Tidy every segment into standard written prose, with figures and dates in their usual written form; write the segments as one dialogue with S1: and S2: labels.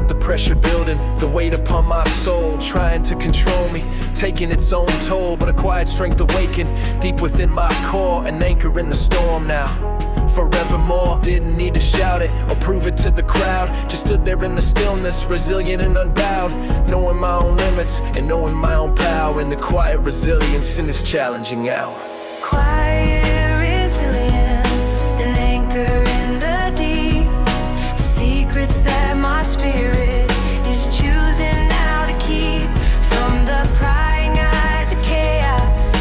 S1: the pressure building, the weight upon my soul, trying to control me, taking its own toll. But a quiet strength awakened deep within my core, an anchor in the storm now, forevermore. Didn't need to shout it or prove it to the crowd, just stood there in the stillness, resilient and unbowed, knowing my own limits and knowing my own power, in the quiet resilience in this challenging hour.
S2: Quiet resilience, an anchor in the deep, secrets that my spirit is choosing now to keep from the prying eyes of chaos,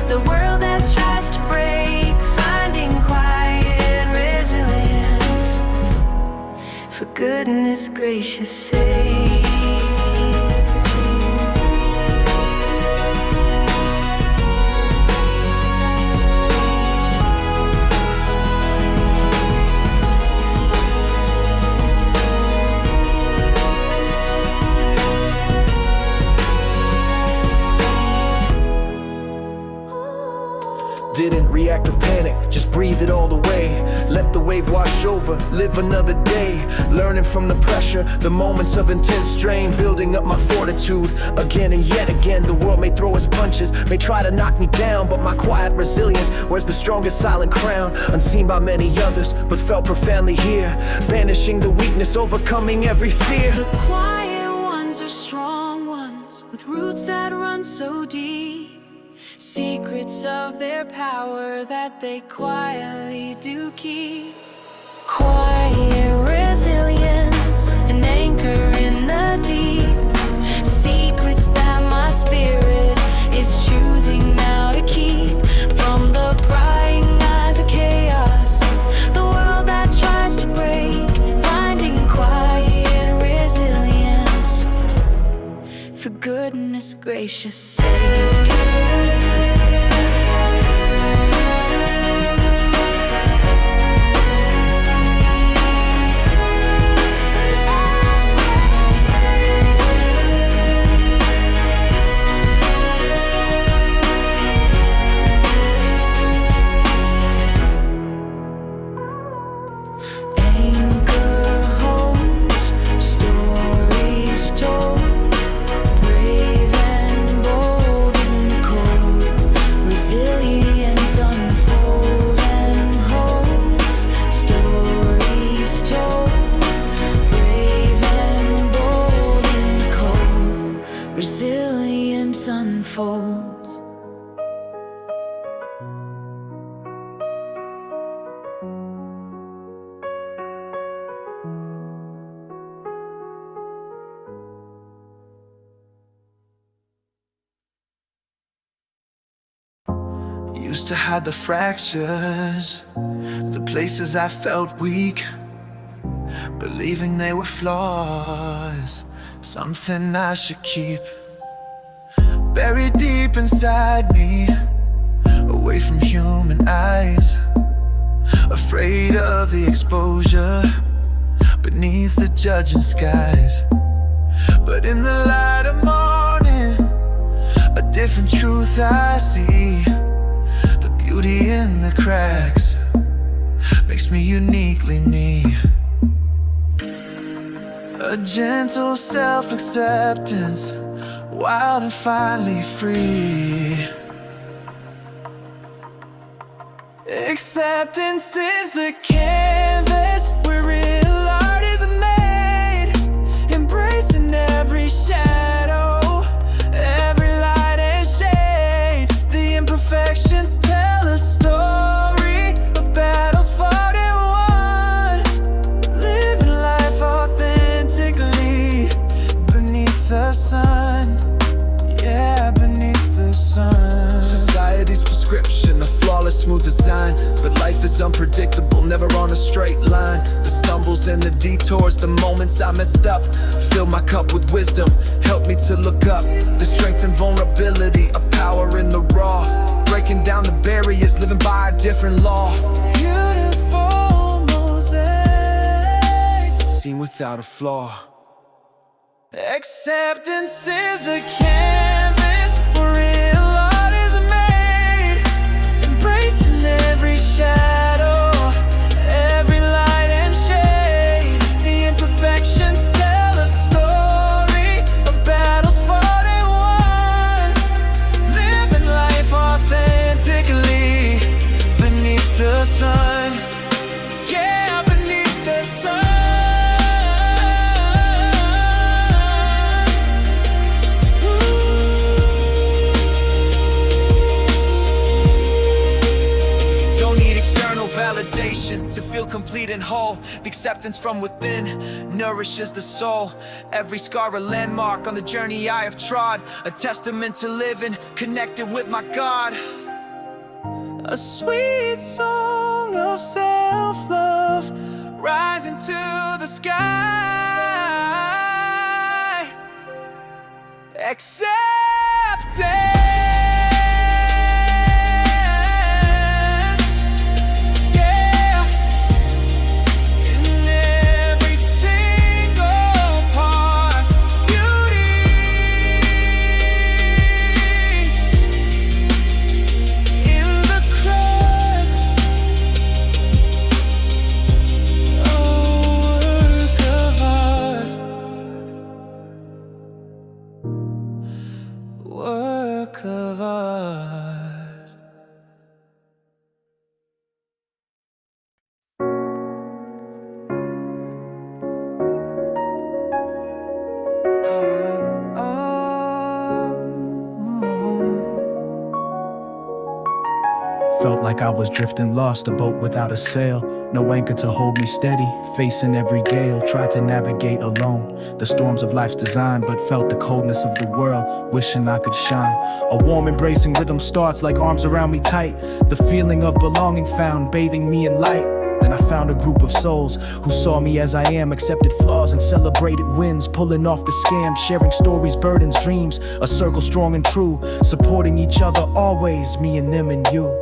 S2: the world that tries to break, finding quiet resilience, for goodness gracious sake.
S1: Didn't react or panic, just breathed it all away. Let the wave wash over, live another day. Learning from the pressure, the moments of intense strain, building up my fortitude again and yet again. The world may throw its punches, may try to knock me down, but my quiet resilience wears the strongest silent crown. Unseen by many others, but felt profoundly here, banishing the weakness, overcoming every fear.
S2: The quiet ones are strong ones, with roots that run so deep, secrets of their power that they quietly do keep. Quiet resilience, an anchor in the deep, secrets that my spirit is choosing now to keep from the prying eyes of chaos, the world that tries to break, finding quiet resilience, for goodness gracious sake. Resilience unfolds.
S1: Used to hide the fractures, the places I felt weak, believing they were flaws, something I should keep. Buried deep inside me, away from human eyes, afraid of the exposure beneath the judging skies. But in the light of morning, a different truth I see. The beauty in the cracks makes me uniquely me. A gentle self-acceptance, wild and finally free. Acceptance is the canvas where real art is made, embracing every shadow, every light and shade. The imperfections tell a story of battles fought and won, living life authentically beneath the sun. Yeah, beneath the sun. Society's prescription, a flawless, smooth design, but life is unpredictable, never on a straight line. The stumbles and the detours, the moments I messed up, fill my cup with wisdom, help me to look up. The strength and vulnerability, a power in the raw, breaking down the barriers, living by a different law. Beautiful mosaic, seen without a flaw. Acceptance is the canvas where real art is made, embracing every shadow, every light and shade. The imperfections tell a story complete and whole. The acceptance from within nourishes the soul. Every scar a landmark on the journey I have trod, a testament to living connected with my God. A sweet song of self-love rising to the sky. Acceptance. Work of art.
S3: Felt like I was drifting lost, a boat without a sail. No anchor to hold me steady, facing every gale. Tried to navigate alone the storms of life's design, but felt the coldness of the world, wishing I could shine. A warm embracing rhythm starts like arms around me tight. The feeling of belonging found, bathing me in light. Then I found a group of souls who saw me as I am, accepted flaws and celebrated wins, pulling off the scam, sharing stories, burdens, dreams. A circle strong and true, supporting each other always, me and them and you.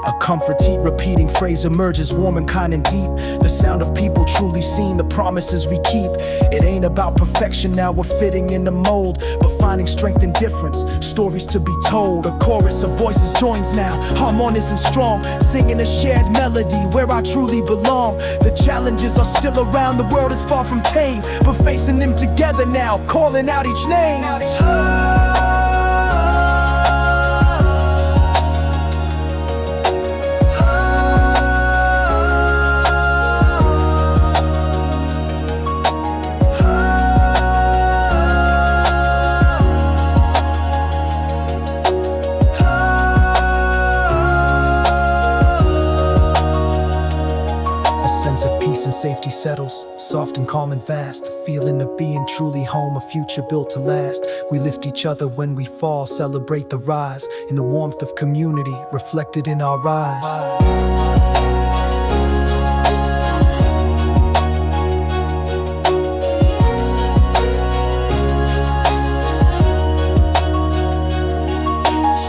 S3: A comfort heat repeating phrase emerges, warm and kind and deep. The sound of people truly seen, the promises we keep. It ain't about perfection, now we're fitting in the mold, but finding strength in difference, stories to be told. A chorus of voices joins now, harmonious and strong, singing a shared melody where I truly belong. The challenges are still around, the world is far from tame, but facing them together now, calling out each name. And safety settles, soft and calm and vast. The feeling of being truly home, a future built to last. We lift each other when we fall, celebrate the rise. In the warmth of community, reflected in our eyes.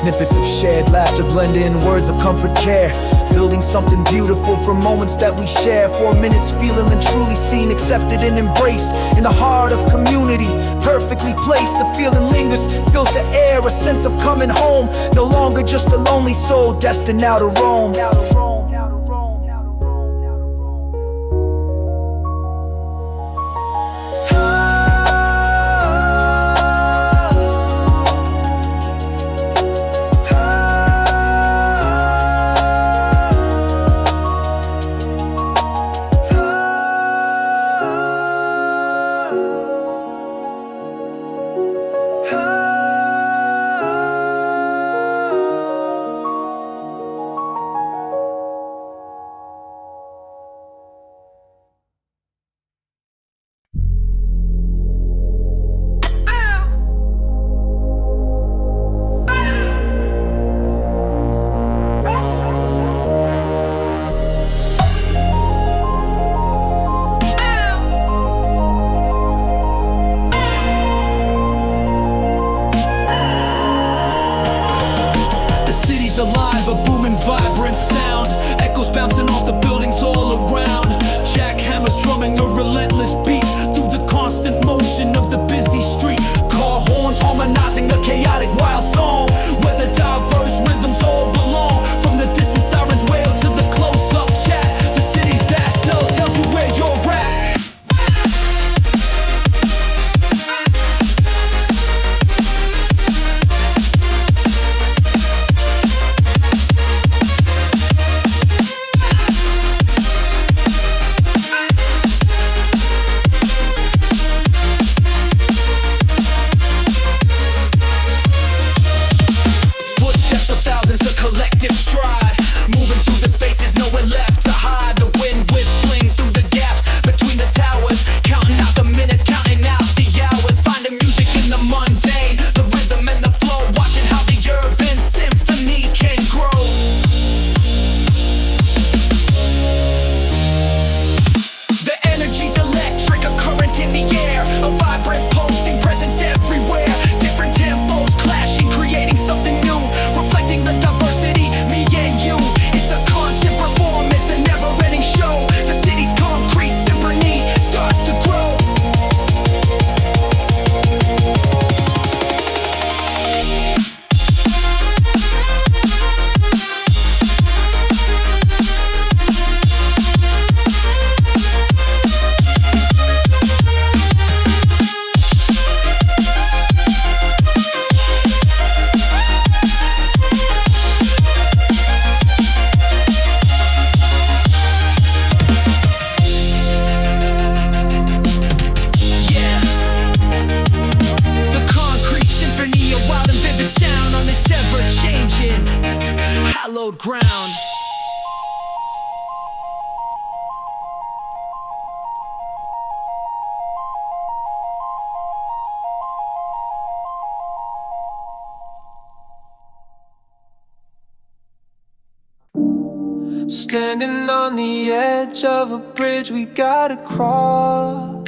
S3: Snippets of shared laughter blend in words of comfort, care. Building something beautiful from moments that we share. 4 minutes feeling and truly seen, accepted and embraced. In the heart of community, perfectly placed. The feeling lingers, fills the air, a sense of coming home. No longer just a lonely soul, destined now to roam.
S1: Standing on the edge of a bridge we gotta cross,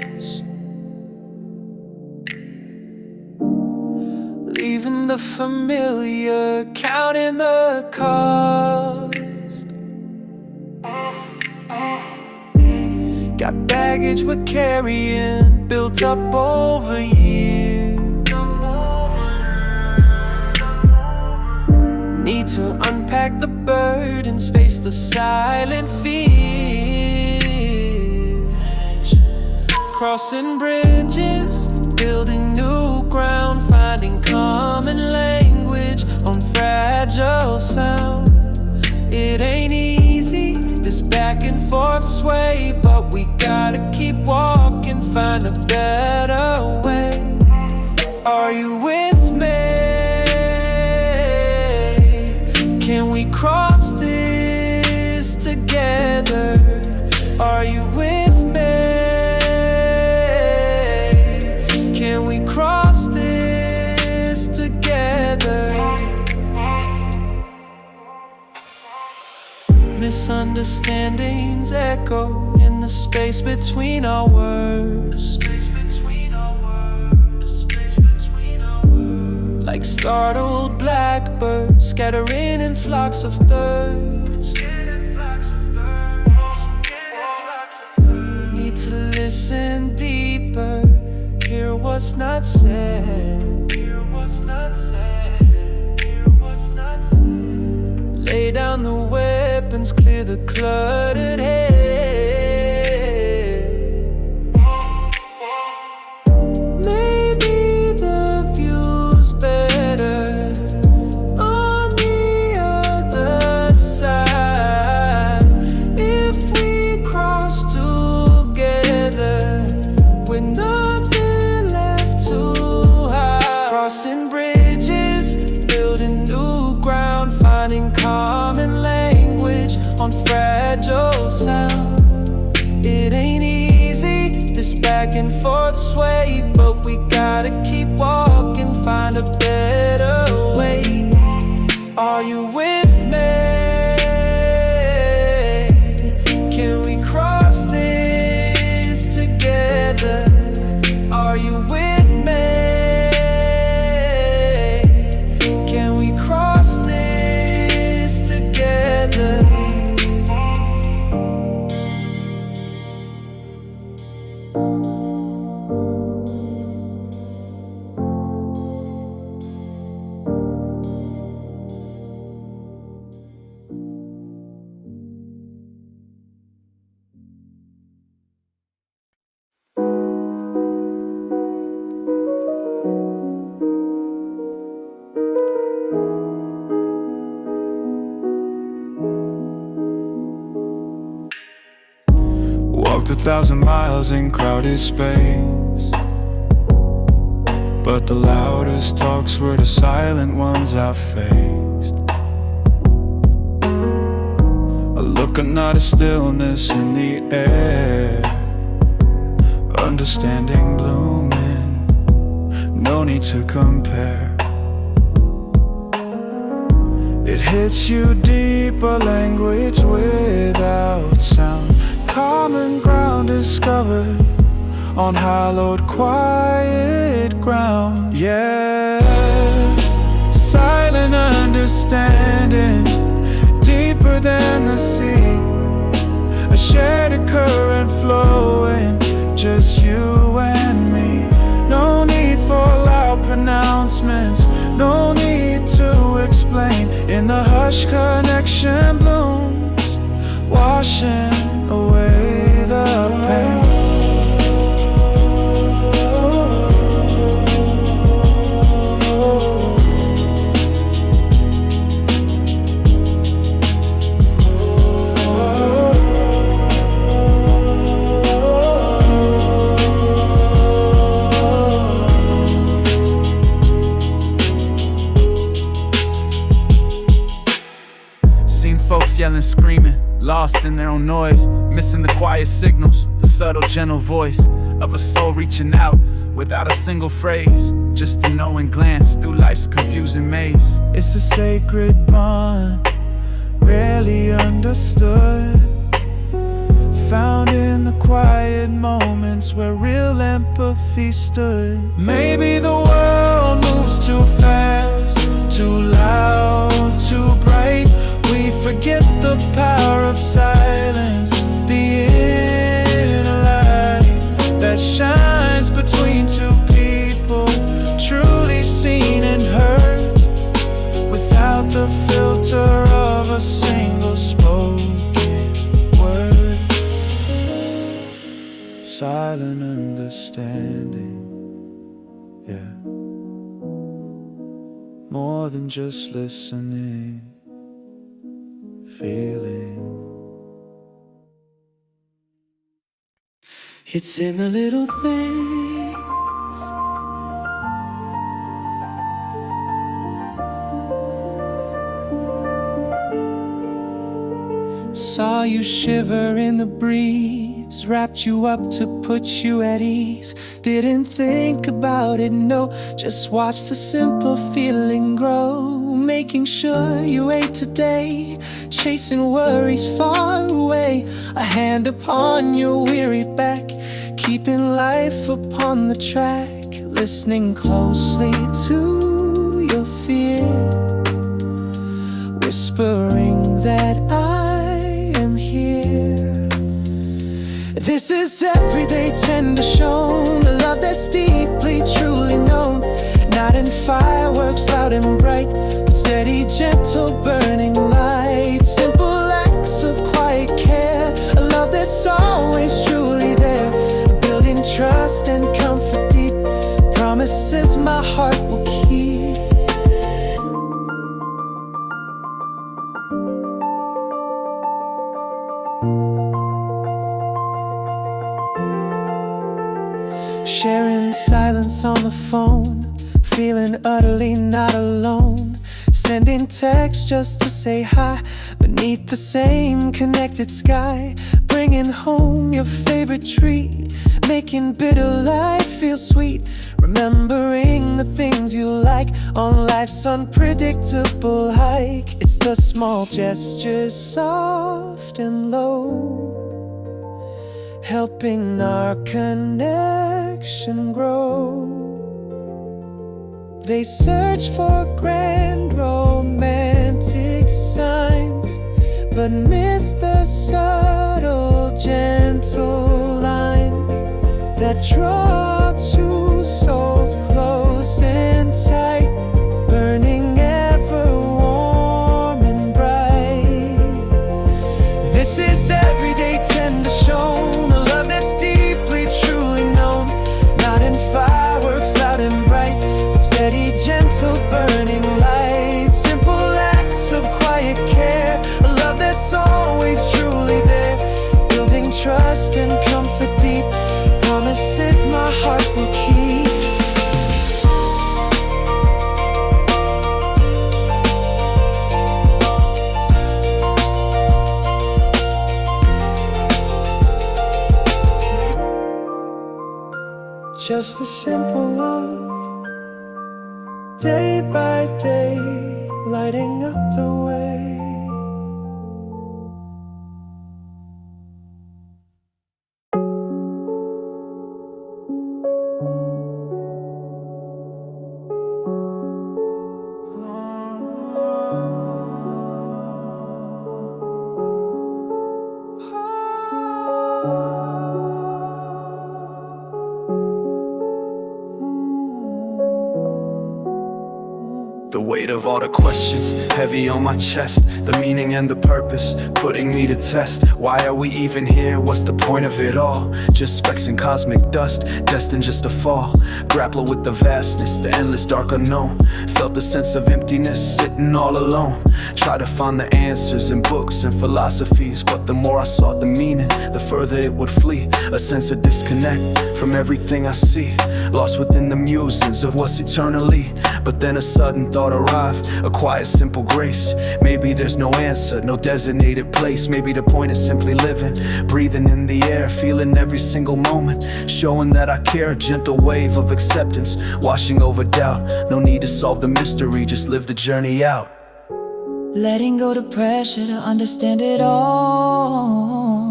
S1: leaving the familiar, counting the cost. Got baggage we're carrying, built up over years. Need to unpack the burdens, face the silent fear. Crossing bridges, building new ground, finding common language on fragile sound. It ain't easy, this back and forth sway, but we gotta keep walking, find a better way. Are you with me? Can we cross this together? Are you with me? Can we cross this together? Misunderstandings echo in the space between our words, like startled blackbirds scattering in flocks of thirds. Need to listen deeper, hear what's not said. Lay down the weapons, clear the cluttered head. Maybe the view's better on the other side. If we cross together with nothing left to hide. Crossing bridges, building new ground, finding common language on fragile sound. It ain't easy, this back and forth sway, but we gotta keep walking, find a better way. Are you with me? Can we cross this together? Are you with me? Can we cross this together?
S4: Walked 1,000 miles in crowded space, but the loudest talks were the silent ones I faced. A look of not a stillness in the air, understanding blooming, no need to compare. It hits you deep, a language without sound, common ground discovered on hallowed, quiet ground. Yeah, silent understanding, deeper than the sea. A shared current flowing, just you and me. No need for loud pronouncements, no need to explain. In the hush, connection blooms, washing away the pain.
S3: Seen folks yelling, screaming, lost in their own noise, missing the quiet signals, the subtle, gentle voice of a soul reaching out without a single phrase, just a knowing glance through life's confusing maze.
S4: It's a sacred bond,
S3: rarely understood, found in the quiet moments where real empathy stood. Maybe the world moves too fast, too loud, too bright. We forget the power of silence, the inner light that shines between two people, truly seen and heard, without the filter of a single spoken word. Silent understanding, yeah, more than just listening, feeling.
S1: It's in the little things. Saw you shiver in the breeze, wrapped you up to put you at ease. Didn't think about it, no, just watch the simple feeling grow. Making sure you ate today, chasing worries far away. A hand upon your weary back, keeping life upon the track. Listening closely to your fear, whispering that I am here. This is everyday tender shown, a love that's deeply truly known. Not in fireworks loud and bright, but steady, gentle, burning light. Simple acts of quiet care, a love that's always truly there. Building trust and comfort deep, promises my heart will keep. Sharing silence on the phone, feeling utterly not alone. Sending texts just to say hi, beneath the same connected sky. Bringing home your favorite treat, making bitter life feel sweet. Remembering the things you like on life's unpredictable hike. It's the small gestures, soft and low, helping our connection grow. They search for grand romantic signs, but miss the subtle, gentle lines that draw two souls close and tight, burning ever warm and bright. This is everyday tender shown, a love that's deeply truly known. Not in fireworks loud and bright, but steady, gentle, burning light. Simple acts of quiet care, a love that's always truly there. Building trust and comfort deep, promises my heart will keep. Just the simple love, day by day, lighting up the way.
S3: The weight of all the questions, heavy on my chest. The meaning and the purpose, putting me to test. Why are we even here? What's the point of it all? Just specks and cosmic dust, destined just to fall. Grapple with the vastness, the endless dark unknown. Felt a sense of emptiness, sitting all alone. Try to find the answers in books and philosophies, but the more I sought the meaning, the further it would flee. A sense of disconnect from everything I see, lost within the musings of what's eternally. But then a sudden thought arrived, a quiet simple grace. Maybe there's no answer, no designated place. Maybe the point is simply living, breathing in the air, feeling every single moment, showing that I care. A gentle wave of acceptance, washing over doubt. No need to solve the mystery, just live the journey out.
S2: letting go to pressure to understand it all,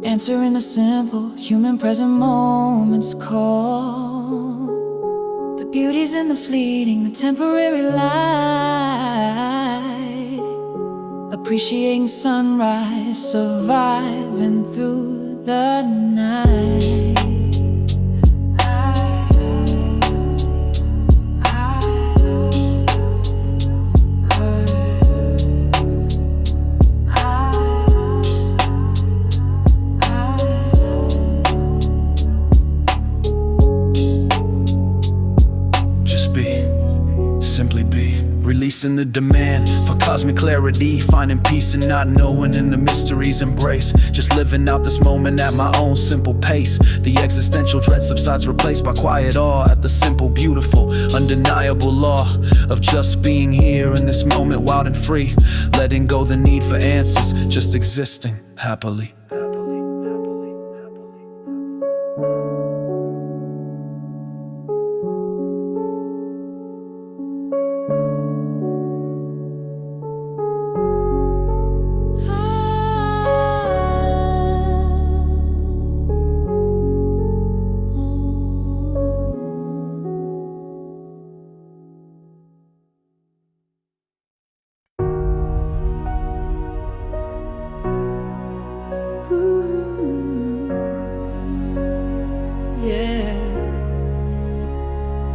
S2: answering the simple human present moments call. The beauty's in the fleeting, the temporary light, appreciating sunrise, surviving through the night.
S3: Simply be, releasing the demand for cosmic clarity, finding peace and not knowing in the mysteries embrace. Just living out this moment at my own simple pace. The existential dread subsides, replaced by quiet awe at the simple, beautiful, undeniable law of just being here in this moment, wild and free, letting go the need for answers, just existing happily.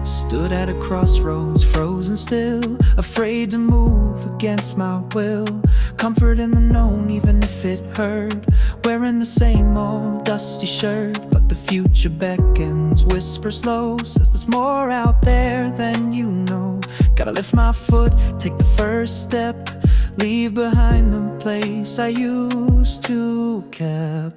S1: Stood at a crossroads, frozen still, afraid to move against my will. Comfort in the known, even if it hurt, wearing the same old dusty shirt. But the future beckons, whispers low, says there's more out there than you know. Gotta lift my foot, take the first step, leave behind the place I used to keep.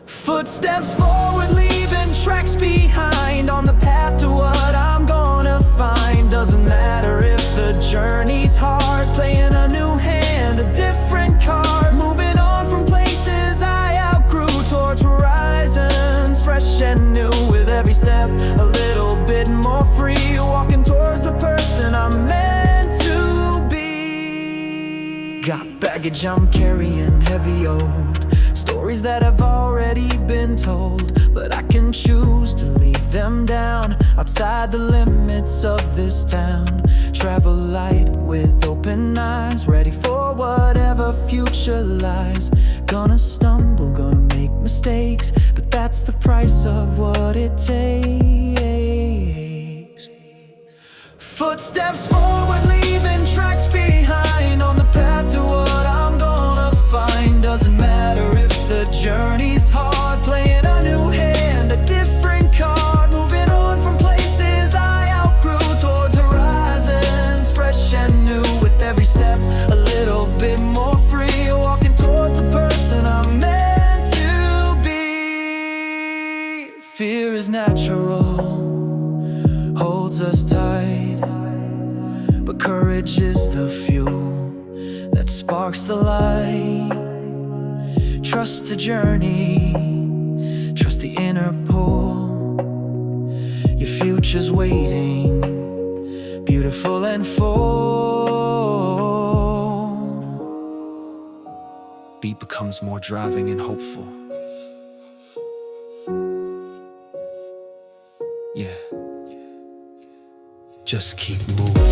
S1: Footsteps forward, leaving tracks behind, on the path to what I'm gonna find. Doesn't matter if the journey's hard, playing a new hand, a different card. Moving on from places I outgrew, towards horizons fresh and new. With every step a little bit more free, walking towards the person I'm meant to be. Got baggage I'm carrying, heavy old stories that have already been told, but I can choose to leave them down outside the limits of this town. Travel light with open eyes, ready for whatever future lies. Gonna stumble, gonna make mistakes, but that's the price of what it takes. Footsteps forward, leaving tracks behind, on the path to what I'm gonna find. Doesn't matter if the journey's hard, playing a new hand, a different card. Moving on from places I outgrew, towards horizons fresh and new. With every step a little bit more free, walking towards the person I'm meant to be. Fear is natural, holds us tight, but courage is the fuel that sparks the light. Trust the journey, trust the inner pull. Your future's waiting, beautiful and full. Beat becomes more driving and hopeful. Yeah, just keep moving.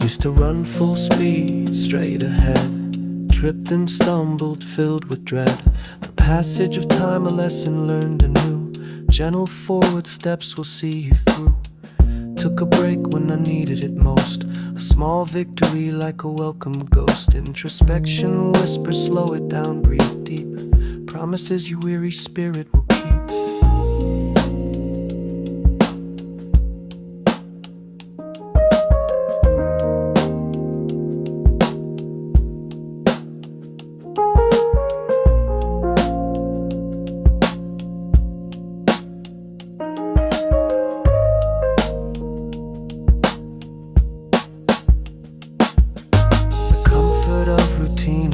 S1: Used to run full speed straight ahead, tripped and stumbled, filled with dread. The passage of time, a lesson learned anew. Gentle forward steps will see you through.
S5: took a break when I needed it most. A small victory like a welcome ghost. Introspection whispers, slow it down, breathe deep. Promises your weary spirit will keep.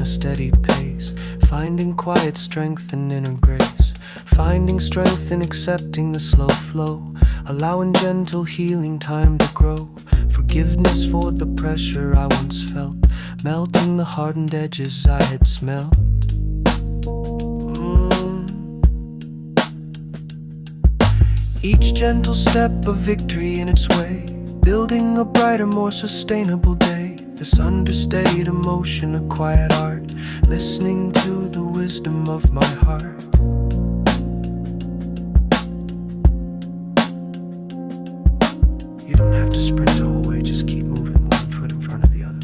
S5: A steady pace, finding quiet strength and inner grace, finding strength in accepting the slow flow, allowing gentle healing time to grow, forgiveness for the pressure I once felt, melting the hardened edges I had smelt. Each gentle step a victory in its way, building a brighter, more sustainable day. This understated emotion, a quiet art, listening to the wisdom of my heart. You don't have to sprint the whole way, just keep moving, one foot in front of the other.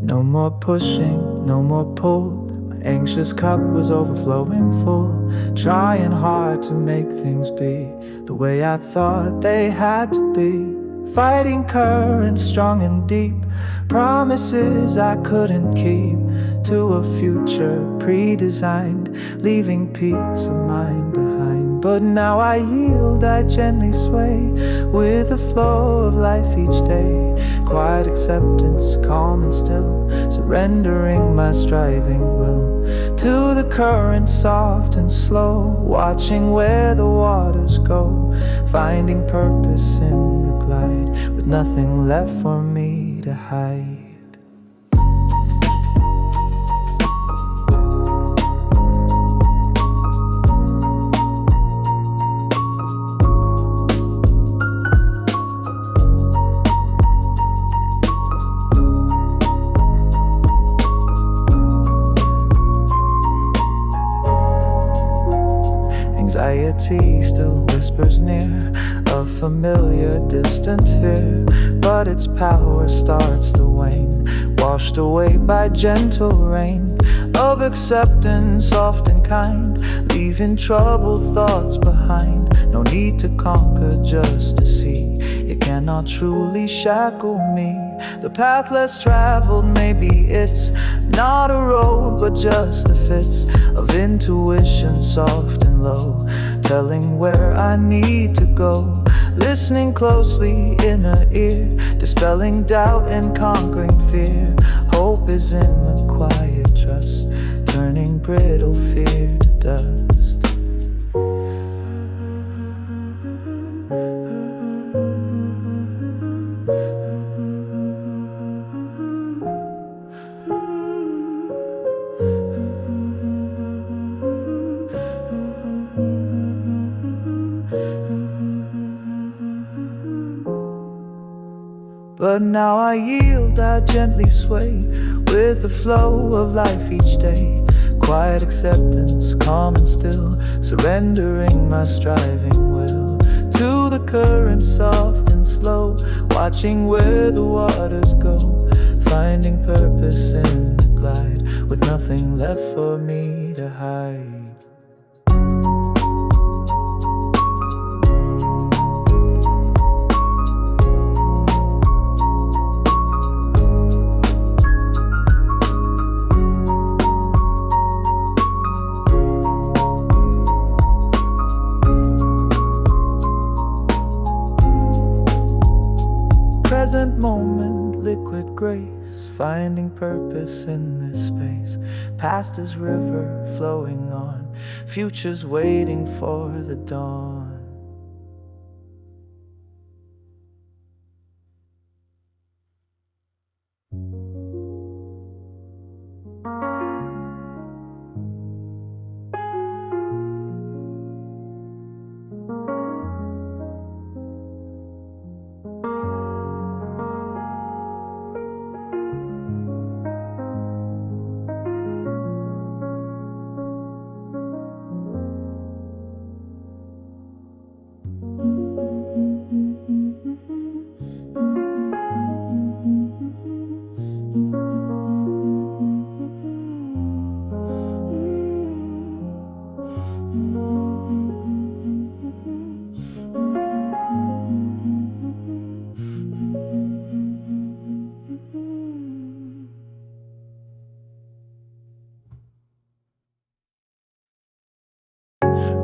S5: No more pushing, no more pull. My anxious cup was overflowing full, trying hard to make things be the way I thought they had to be. Fighting currents strong and deep, promises I couldn't keep, to a future pre-designed, leaving peace of mind behind. But now I yield, I gently sway with the flow of life each day. Quiet acceptance, calm and still, surrendering my striving will to the current, soft and slow, watching where the waters go, finding purpose in the glide, with nothing left for me to hide. Anxiety still whispers near, a familiar distant fear, but its power starts to wane, washed away by gentle rain of acceptance, soft and kind, leaving troubled thoughts behind. No need to conquer just to see, it cannot truly shackle me. The path less traveled, maybe it's not a road, but just the fits of intuition, soft and low, telling where I need to go. Listening closely, inner ear, dispelling doubt and conquering fear. Hope is in the quiet trust, turning brittle fear to dust. But now I yield, I gently sway with the flow of life each day. Quiet acceptance, calm and still, surrendering my striving will to the current soft and slow, watching where the waters go, finding purpose in the glide, with nothing left for me to hide. Present moment, liquid grace, finding purpose in this space. Past is river flowing on, future's waiting for the dawn.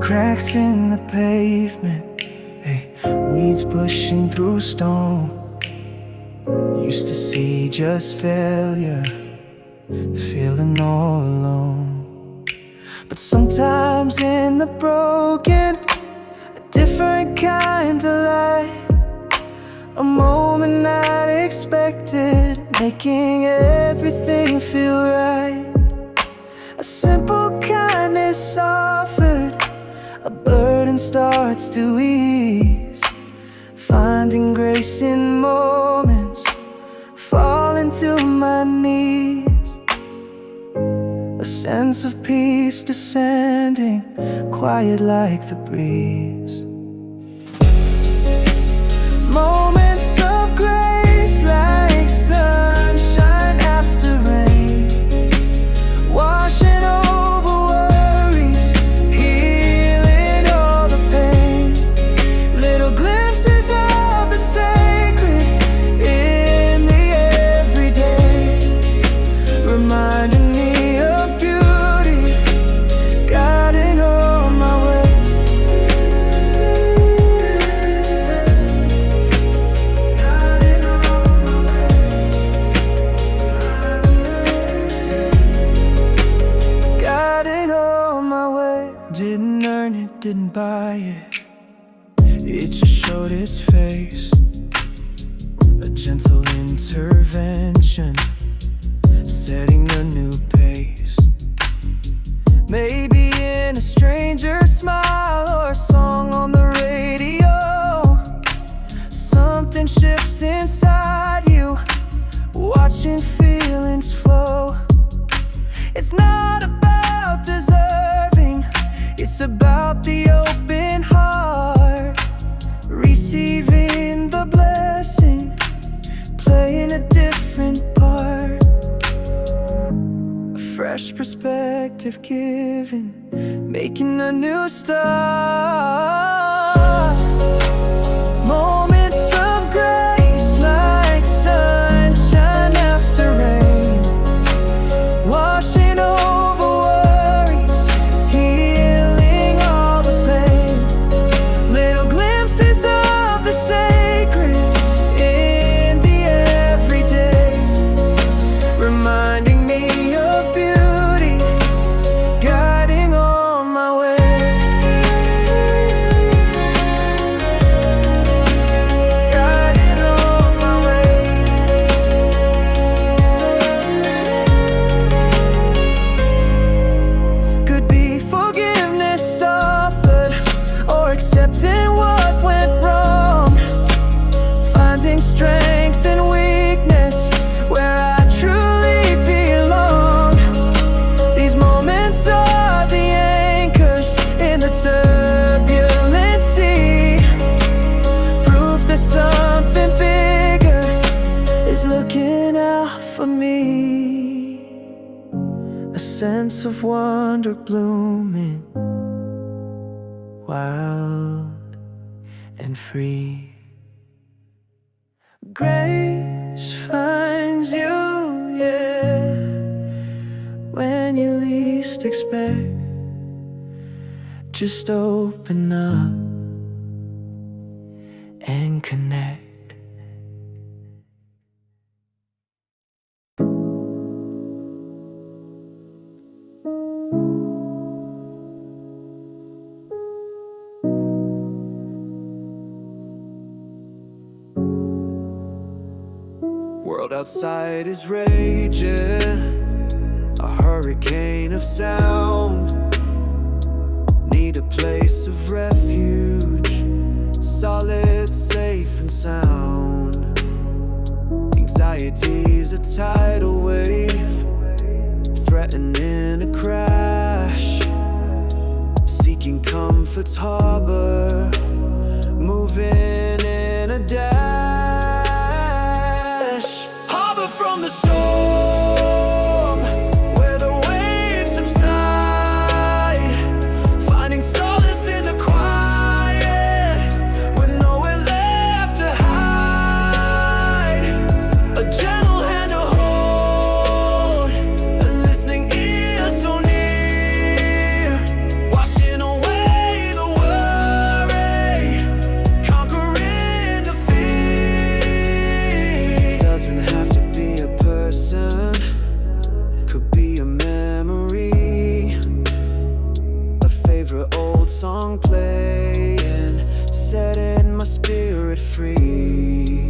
S3: Cracks in the pavement, hey, weeds pushing through stone. Used to see just failure, feeling all alone. But sometimes in the broken, a different kind of light, a moment not expected, making everything feel right. A simple kindness offered, a burden starts to ease, finding grace in moments, falling to my knees. A sense of peace descending, quiet like the breeze. Moments of grace like sunshine after rain, washing over worries, healing all the pain. Little glimpses of the sacred in the everyday, reminding me of beauty, guiding on my way. Guiding on my way. Guiding on my way. Didn't earn it, didn't buy it, it just showed its face. A gentle intervention, setting a new pace. Maybe in a stranger's smile or a song on the radio, something shifts inside you, watching feelings flow. It's not about deserving, it's about the open heart, receiving the blessing, playing a different part. A fresh perspective given, making a new start. Moments of grace like sunshine after rain, washing over worries, healing all the pain. Little glimpses of the sacred in the everyday, reminding me of beauty, guiding on my way. Guiding on my way. Could be forgiveness offered, or accepting what went wrong, finding strength in weakness where I truly belong. These moments are the anchors in the turbulent sea,
S5: sense of wonder blooming, wild and free. Grace finds you, yeah, when you least expect. Just open up and connect.
S1: World outside is raging, a hurricane of sound. Need a place of refuge, solid, safe and sound. Anxiety's a tidal wave, threatening a crash. Seeking comfort's harbor, moving in a dash. Harbor from the storm, where the waves subside. Finding solace in the quiet, with nowhere left to hide. A gentle hand to hold, a listening ear so near. Washing away the worry, conquering the fear. Doesn't have to be a person, could be a memory. A favorite old song playing, setting my spirit free.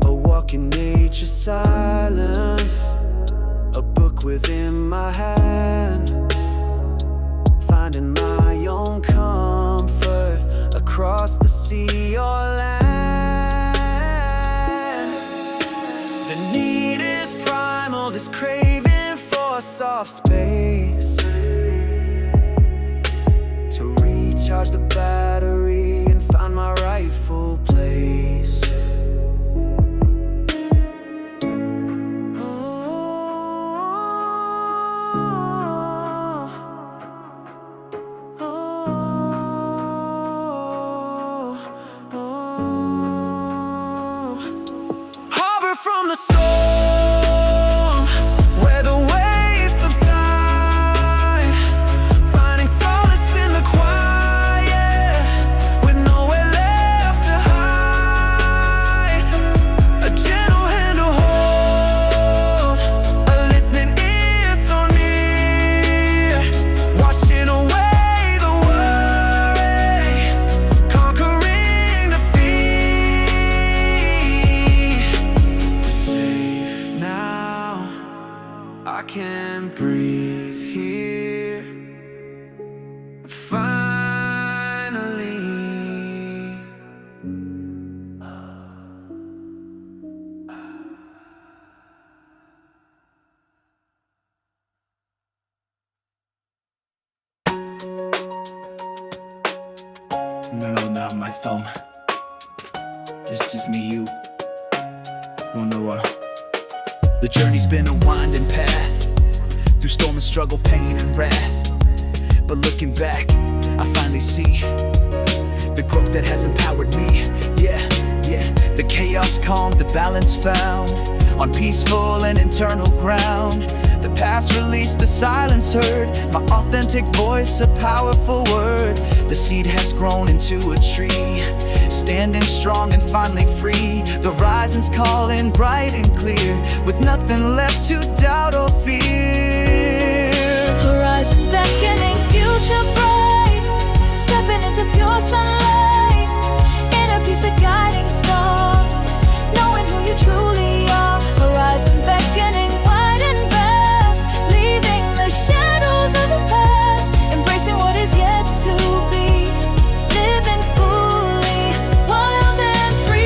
S1: A walk in nature's silence, a book within my hand. Finding my own comfort across the sea or land. The need is primal, this craving for a soft space to recharge the battery and find my rightful place. Harbor from the storm, where the waves subside. Finding solace in the quiet, with nowhere left to hide. A gentle hand to hold, a listening ear so near. Washing away the worry, conquering the fear. Safe now, I can breathe here. Finally.
S3: No, not my thumb. It's just me, you. Wanna what? The journey's been a winding path, through storm and struggle, pain and wrath. But looking back, I finally see the growth that has empowered me. Yeah, the chaos calmed, the balance found on peaceful and internal ground. The past released, the silence heard, my authentic voice, a powerful word. The seed has grown into a tree, standing strong and finally free. The rising's calling bright and clear, with nothing left to doubt or fear.
S2: Horizon beckoning, future bright, stepping into pure sunlight. Inner peace, the guiding star, knowing who you truly are. Horizon beckoning, wide and vast, leaving the shadows of the past, embracing what is yet to be, living fully, wild and free.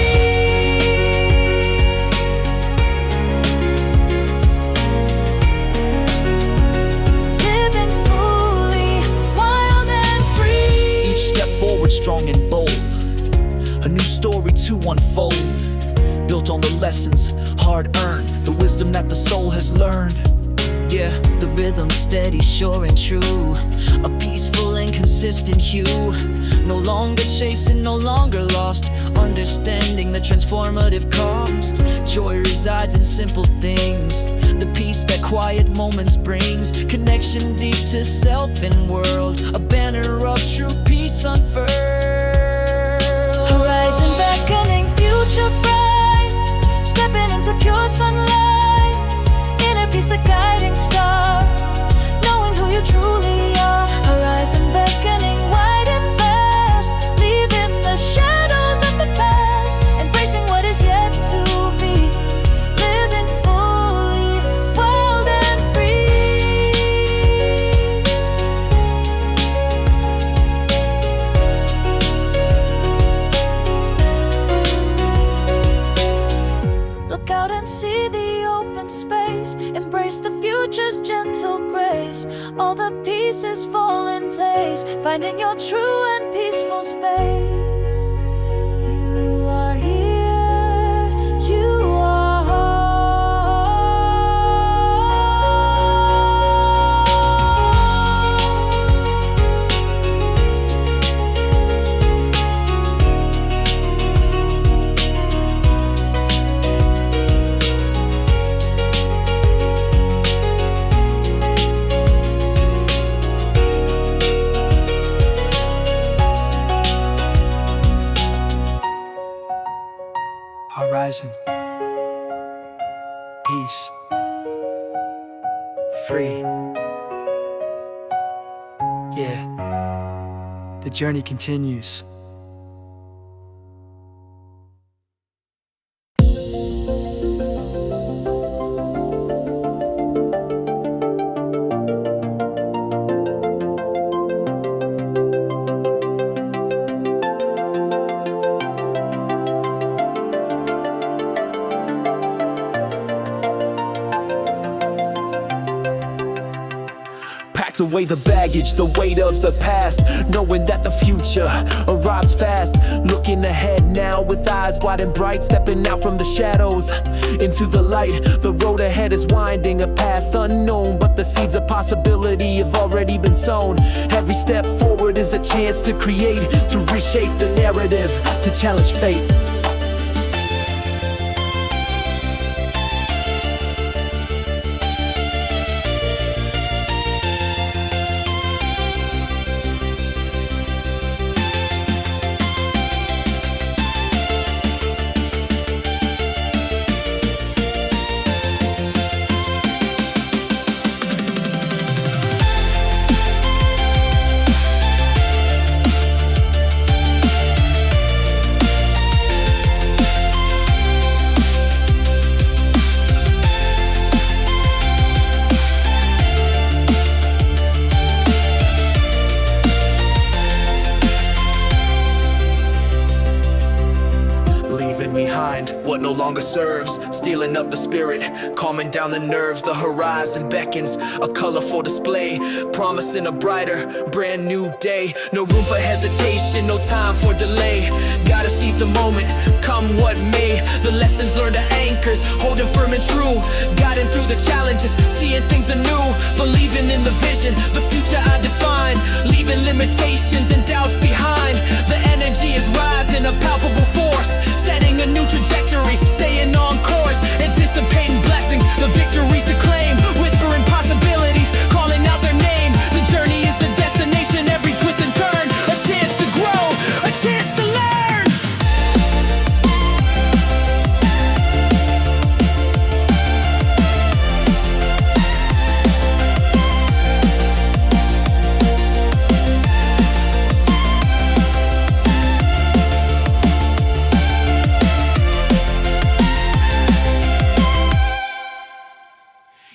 S2: Living fully, wild and free.
S3: Each step forward, strong and bold, a new story to unfold, built on the lessons hard earned, the wisdom that the soul has learned.
S6: Yeah,
S7: the rhythm steady, sure and true, a peaceful and consistent hue. No longer chasing, no longer lost, understanding the transformative cost. Joy resides in simple things, the peace that quiet moments brings. Connection deep to self and world, a banner of true peace unfurled.
S2: Horizon beckoning, future bright, stepping into pure sunlight. Inner peace, the guiding star, knowing who you truly are. Horizon beckoning, wide and vast, leaving the shadows of the past, embracing what is yet to be, living fully, wild and free. Look out and see the open space, embrace the future's gentle grace. All the pieces fall in place, finding your true and peaceful space. You are here, you are
S6: horizon, peace, free. Yeah, the journey continues.
S1: Packed away the baggage, the weight of the past, knowing that the future arrives fast. Looking ahead now with eyes wide and bright, stepping out from the shadows into the light. The road ahead is winding, a path unknown, but the seeds of possibility have already been sown. Every step forward is a chance to create, to reshape the narrative, to challenge fate. Behind what no longer serves, stealing up the spirit, calming down the nerves. The horizon beckons, a colorful display, promising a brighter, brand new day. No room for hesitation, no time for delay. Gotta seize the moment, come what may. The lessons learned are anchors, holding firm and true. Guiding through the challenges, seeing things anew. Believing in the vision, the future I define. Leaving limitations and doubts behind. The energy is rising, a palpable force, setting a new trajectory, staying on course, anticipating blessings, the victories to claim, whispering possibilities, calling out their name. The journey is the destination, every twist and turn, a chance to grow, a chance to learn.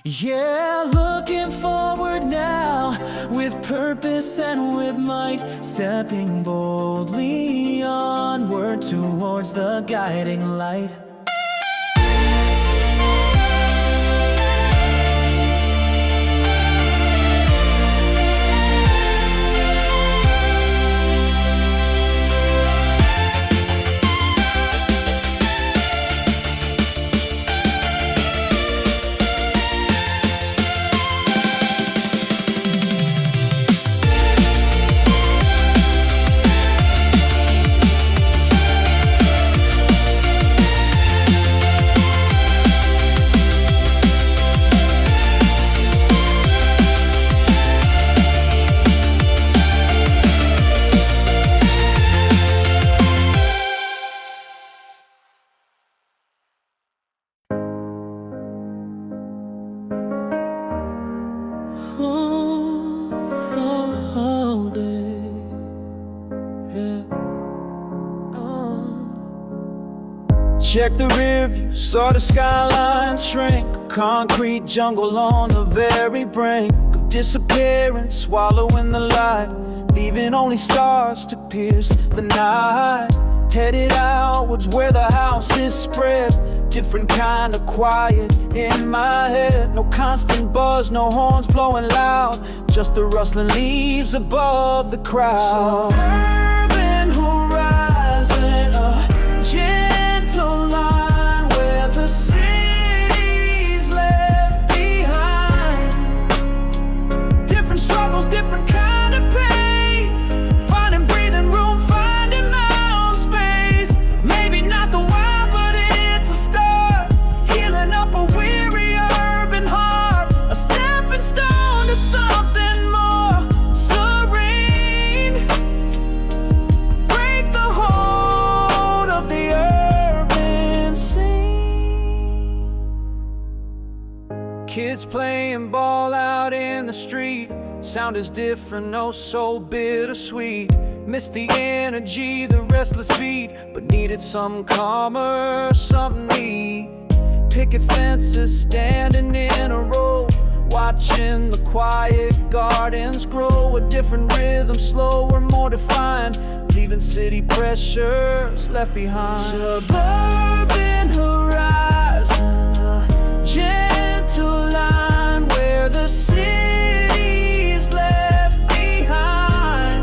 S1: Yeah, looking forward now, with purpose and with might, stepping boldly onward towards the guiding light.
S5: checked the rear view, saw the skyline shrink. A concrete jungle on the very brink of disappearance, swallowing the light, leaving only stars to pierce the night. Headed outwards where the house is spread, different kind of quiet in my head. No constant buzz, no horns blowing loud, just the rustling leaves above the crowd. Suburban horizon, a gentle line where the city's left behind. Different struggles, different kind of pace, finding breathing room, finding my own space. Maybe not the wild, but it's a start, healing up a weary urban heart, a stepping stone to something more serene. Break the hold of the urban scene. Kids playing ball out in the street, sound is different, oh so bittersweet. Missed the energy, the restless beat, but needed some calmer, something neat. Picket fences standing in a row, watching the quiet gardens grow. A different rhythm, slower, more defined, leaving city pressures left behind. Suburban horizon, a gentle line where the city's left behind.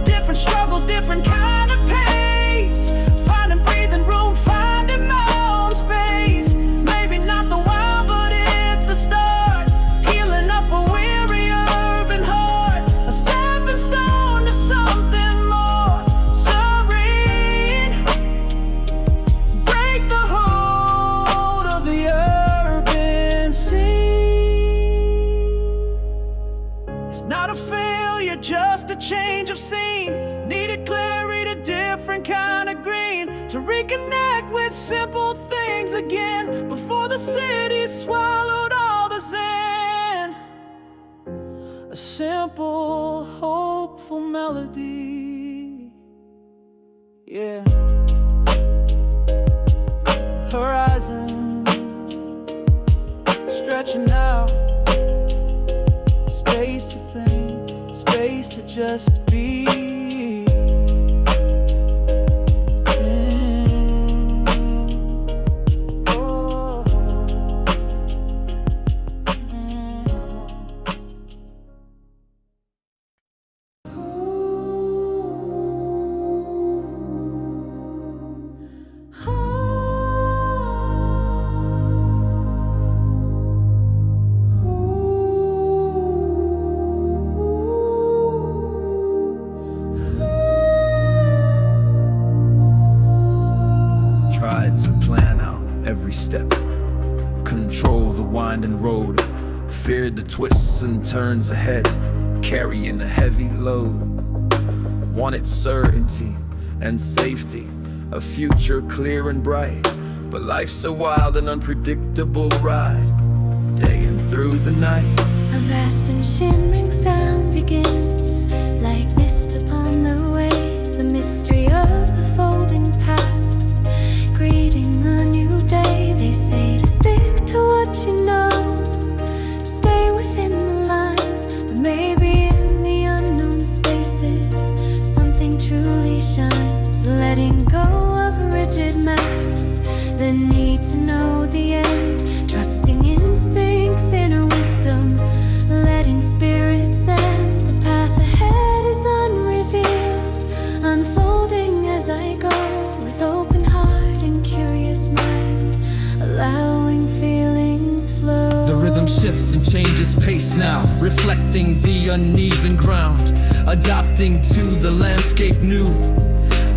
S5: Different struggles, different kind of pace, finding breathing room, finding my own space. Maybe not the wild, but it's a start, healing up a weary urban heart, a stepping stone to something more serene. Break the hold of the urban scene. It's not a failure, just a change of scene. Needed clarity, a different kind of green, to reconnect with simple things again, before the city swallowed all the zen. A simple, hopeful melody, yeah. Horizon stretching out, space to think, space to just be. Oh.
S3: Tried to plan out every step, control the winding road, feared the twists and turns ahead, carrying a heavy load. Wanted certainty and safety, a future clear and bright, but life's a wild and unpredictable ride, day and through the night.
S2: A vast and shimmering sound begins, like mist upon the way, the mystery of the folding path, greeting a new day. They say to stick to what you know, stay within the lines, but maybe in the unknown spaces something truly shines. Letting go of rigid maps, the need to know the end, trusting instincts, inner wisdom, letting spirit send. The path ahead is unrevealed, unfolding as I go, with open heart and curious mind, allowing feelings flow.
S8: The rhythm shifts and changes pace now, reflecting the uneven ground, adapting to the landscape new.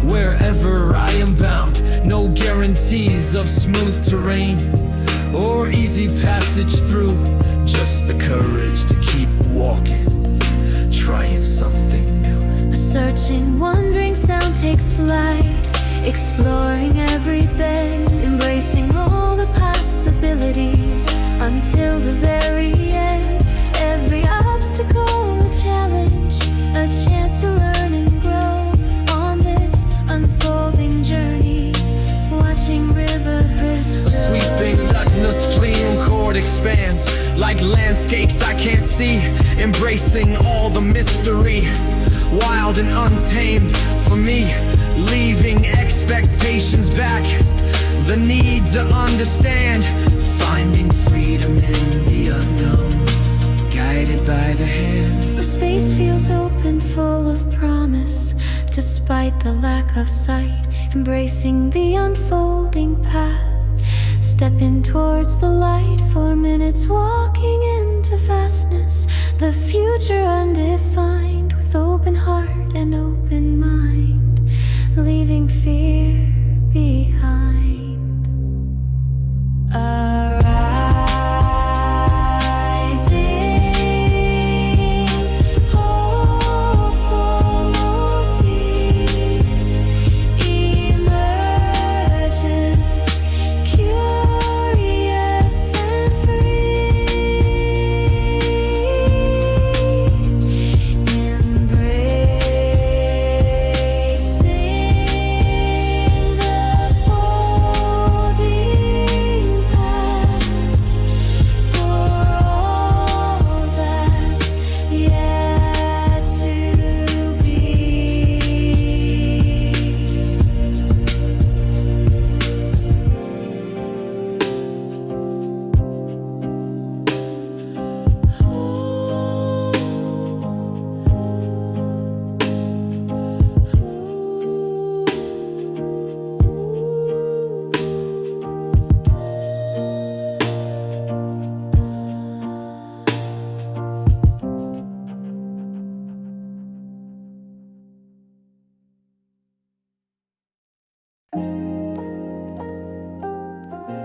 S8: Wherever I am bound, no guarantees of smooth terrain or easy passage through, just the courage to keep walking, trying something new.
S2: A searching, wandering sound takes flight, exploring every bend, embracing all the possibilities until the very end. Every obstacle a challenge, a chance to learn and grow on this unfolding journey. Watch
S8: embracing all the mystery, wild and untamed for me, leaving expectations back, the need to understand, finding freedom in the unknown, guided by the hand.
S2: The space feels open, full of promise, despite the lack of sight, embracing the unfolding path, stepping towards the light, 4 minutes walking into vastness, the future undefined, with open heart and open mind, leaving fear behind. Arising, hopeful motif emerges, curious and free, embracing the folding path for all that's yet to be.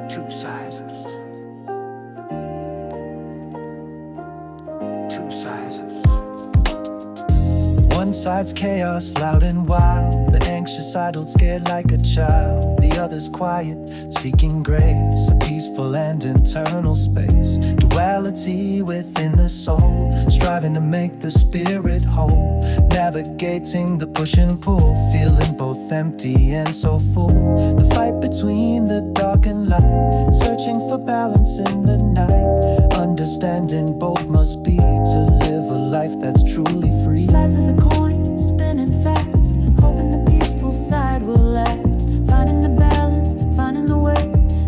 S3: Two sizes. Two sizes. One side's chaos, loud and wild. The anxious, idle, scared like a child. The other's quiet, seeking grace, a peaceful and internal space. Duality within the soul, striving to make the spirit whole. Navigating the push and pull, feeling both empty and so full. The fight between the dark and light, searching for balance in the night. Understanding both must be to live a life that's truly free.
S2: Sides of the coin, spinning fast, hoping the peaceful side will last. Finding the balance, finding the way,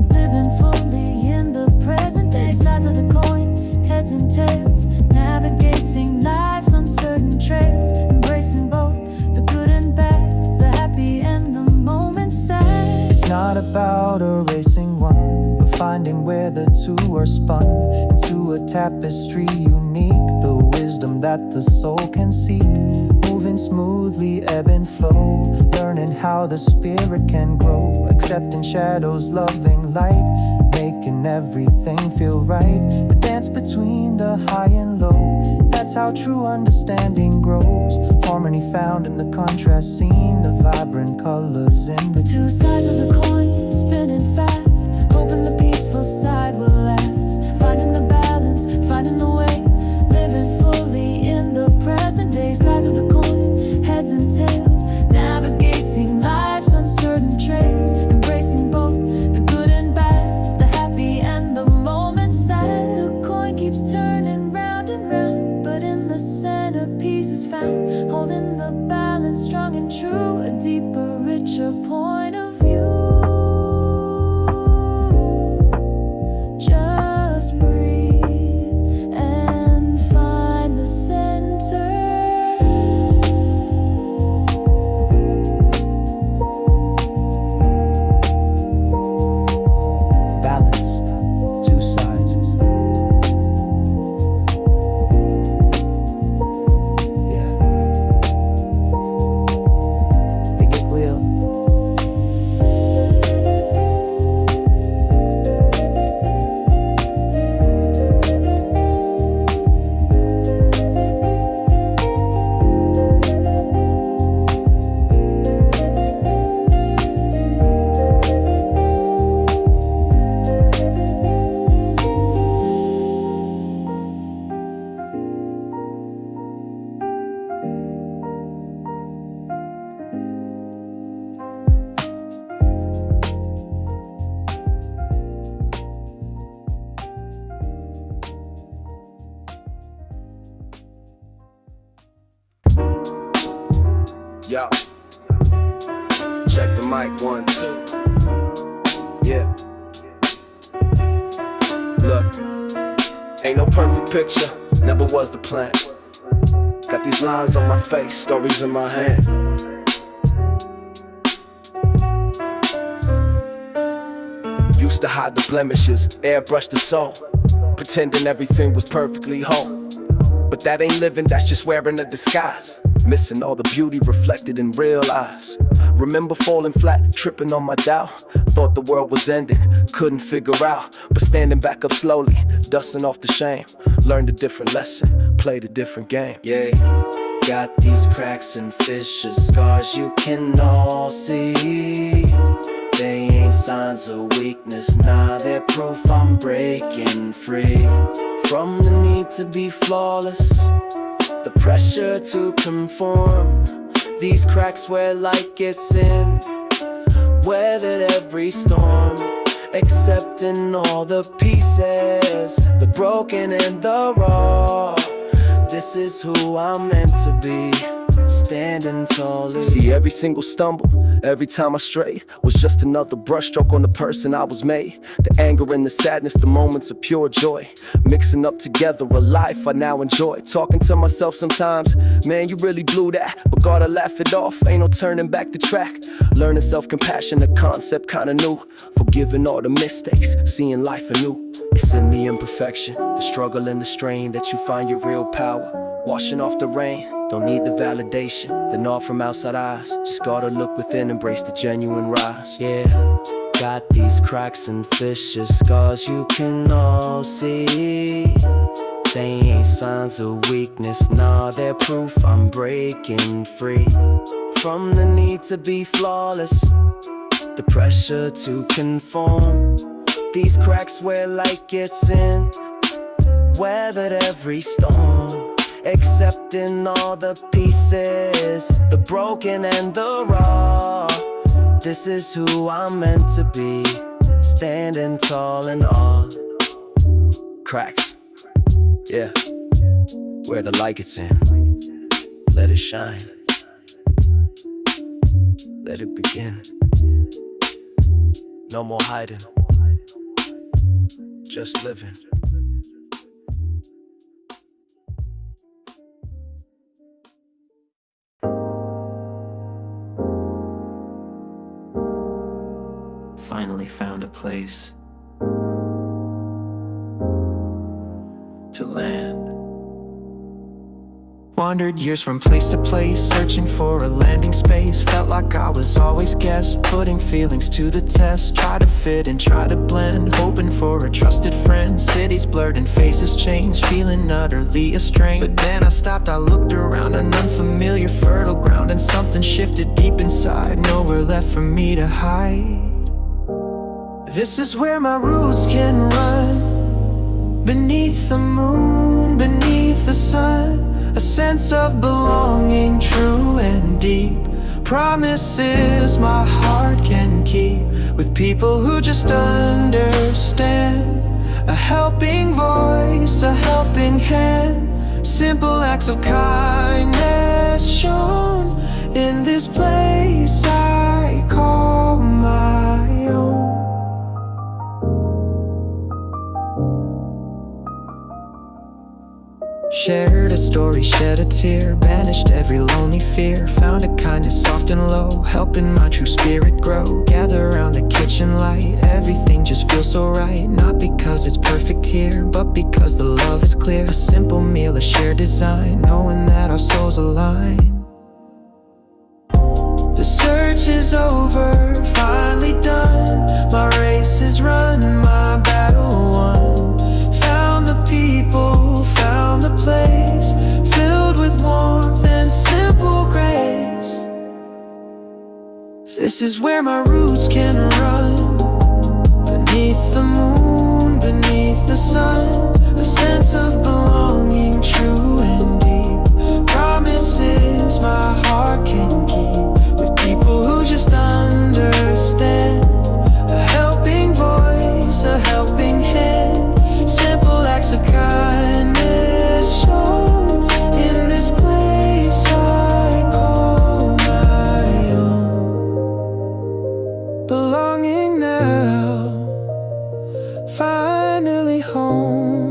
S2: living fully in the present day. Sides of the coin, heads and tails, navigating life's uncertain trails, embracing both the good and bad, the happy and the moments sad.
S5: It's not about erasing one, but finding where the two are spun into a tapestry unique, the wisdom that the soul can seek. Moving smoothly, ebb and flow, learning how the spirit can grow, accepting shadows, loving light, making everything feel right. The dance between the high and low, that's how true understanding grows. Harmony found in the contrast seen, the vibrant colors in between.
S2: Two sides of the coin, spinning fast, hoping the peaceful side will last. Finding the balance, finding the way, living fully in the present day. Sides of the coin, heads and tails, navigating life's uncertain trails, embracing both the good and bad, the happy and the moments sad. The coin keeps turning round and round, but in the center peace is found, holding the balance strong and true, a deeper, richer point of view.
S9: Yo, check the mic, 1, 2. Yeah. Look, ain't no perfect picture, never was the plan. Got these lines on my face, stories in my hand. Used to hide the blemishes, airbrush the soul, pretending everything was perfectly whole. But that ain't living, that's just wearing a disguise. Missing all the beauty reflected in real eyes. Remember falling flat, tripping on my doubt. Thought the world was ending, couldn't figure out. But standing back up slowly, dusting off the shame. Learned a different lesson, played a different game.
S7: Yeah, got these cracks and fissures, scars you can all see. They ain't signs of weakness, nah, they're proof I'm breaking free. From the need to be flawless, the pressure to conform. These cracks where light gets in, weathered every storm. Accepting all the pieces, the broken and the raw. This is who I'm meant to be, standing tall.
S9: See, every single stumble, every time I stray, was just another brushstroke on the person I was made. The anger and the sadness, the moments of pure joy, mixing up together a life I now enjoy. Talking to myself sometimes, man, you really blew that, but gotta laugh it off, ain't no turning back the track. Learning self-compassion, a concept kinda new. Forgiving all the mistakes, seeing life anew. It's in the imperfection, the struggle and the strain, that you find your real power. Washing off the rain, don't need the validation, the nod from outside eyes. Just gotta look within, embrace the genuine rise.
S7: Yeah, got these cracks and fissures, scars you can all see. They ain't signs of weakness, nah, they're proof I'm breaking free. From the need to be flawless, the pressure to conform. These cracks where light gets in, weathered every storm. Accepting all the pieces, the broken and the raw. This is who I'm meant to be, standing tall in all.
S9: Cracks, yeah, where the light gets in, let it shine, let it begin. No more hiding, just living.
S10: Finally found a place to land. Wandered years from place to place, searching for a landing space. Felt like I was always guessed, putting feelings to the test. Try to fit and try to blend, hoping for a trusted friend. Cities blurred and faces changed, feeling utterly estranged. But then I stopped, I looked around, an unfamiliar fertile ground. And something shifted deep inside, nowhere left for me to hide. This is where my roots can run, beneath the moon, beneath the sun. A sense of belonging, true and deep. Promises my heart can keep, with people who just understand. A helping voice, a helping hand. Simple acts of kindness shown in this place I call my own. Shared a story, shed a tear, banished every lonely fear. Found a kindness soft and low, helping my true spirit grow. Gather around the kitchen light, everything just feels so right. Not because it's perfect here, but because the love is clear. A simple meal, a shared design, knowing that our souls align. The search is over, finally done. My race is run, my battle won. Found the people, found the place, filled with warmth and simple grace. This is where my roots can run, beneath the moon, beneath the sun. A sense of belonging, true and deep. Promises my heart can keep, with people who just understand. A helping voice, a helping hand. Simple acts of kindness shown in this place I call my
S5: finally home.